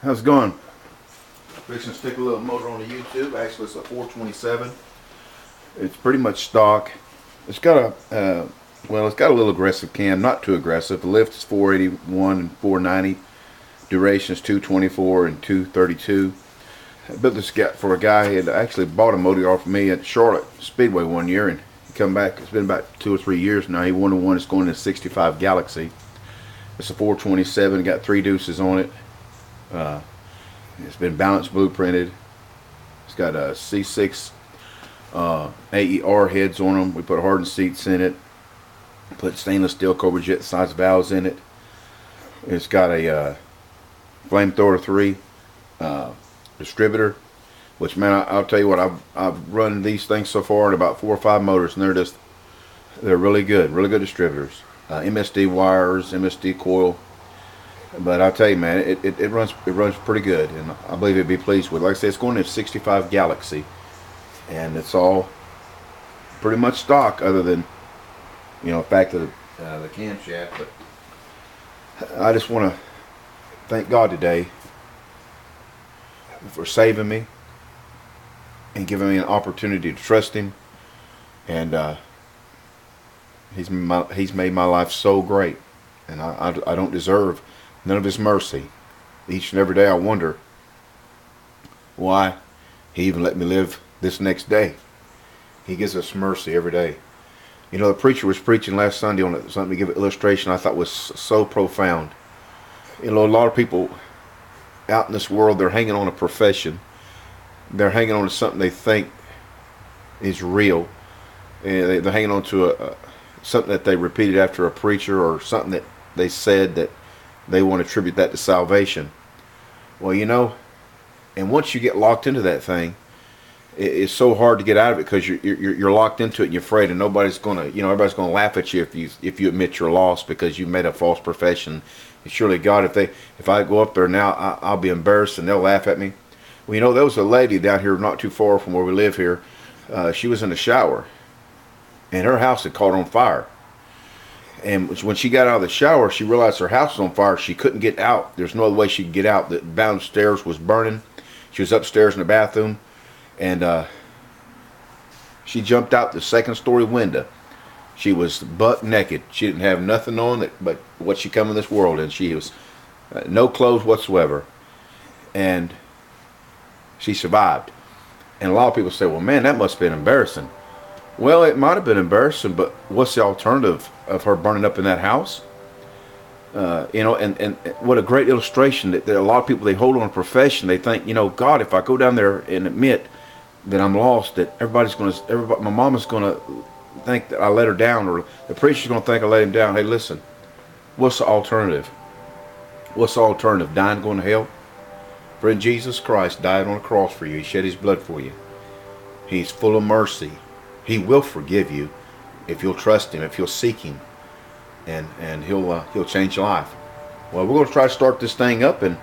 How's it going? Fixing to stick a little motor on the YouTube. Actually, it's a 427. It's pretty much stock. It's got a it's got a little aggressive cam, not too aggressive. The lift is 481 and 490. Duration is 224 and 232. I built this guy for a guy who had actually bought a motor off of me at Charlotte Speedway one year, and he come back. It's been about 2 or 3 years now. He wanted one that's going to 65 Galaxy. It's a 427. Got 3 deuces on it. It's been balance blueprinted. It's got a C6 AER heads on them. We put hardened seats in it. Put stainless steel Cobra Jet size valves in it. It's got a Flamethrower 3 distributor, which, man, I'll tell you what, I've run these things so far in about 4 or 5 motors, and they're really good distributors. MSD wires, MSD coil. But I'll tell you, man, it runs pretty good, and I believe it'd be pleased with it. Like I said, it's going to 65 Galaxy, and it's all pretty much stock, other than, you know, the fact of the camshaft. But I just want to thank God today for saving me and giving me an opportunity to trust Him, and He's made my life so great, and I don't deserve none of His mercy. Each and every day I wonder why He even let me live this next day. He gives us mercy every day. You know, the preacher was preaching last Sunday on something to give an illustration I thought was so profound. You know, a lot of people out in this world, they're hanging on a profession. They're hanging on to something they think is real. And they're hanging on to something that they repeated after a preacher, or something that they said that they want to attribute that to salvation. Well, you know, and once you get locked into that thing, it's so hard to get out of it, because you're locked into it, and you're afraid, and nobody's gonna, you know, everybody's gonna laugh at you if you admit you're lost because you made a false profession. And surely God, if I go up there now, I'll be embarrassed and they'll laugh at me. Well, you know, there was a lady down here not too far from where we live here. She was in the shower, and her house had caught on fire. And when she got out of the shower, she realized her house was on fire. She couldn't get out. There's no other way she could get out. The downstairs was burning. She was upstairs in the bathroom, and she jumped out the 2nd story window. She was buck naked. She didn't have nothing on but what she come in this world in. She was no clothes whatsoever, and she survived. And a lot of people say, well, man, that must have been embarrassing. Well, it might have been embarrassing, but what's the alternative of her burning up in that house? You know, and what a great illustration that a lot of people, they hold on a profession. They think, you know, God, if I go down there and admit that I'm lost, that my mama's going to think that I let her down, or the preacher's going to think I let him down. Hey, listen, what's the alternative? What's the alternative? Dying, going to hell? Friend, Jesus Christ died on a cross for you. He shed His blood for you. He's full of mercy. He will forgive you if you'll trust Him, if you'll seek Him, and He'll change your life. Well, we're going to try to start this thing up, and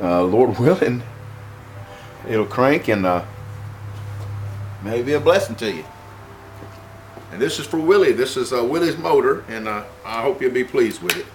Lord willing, it'll crank, and maybe a blessing to you. And this is for Willie. This is Willie's motor, and I hope you'll be pleased with it.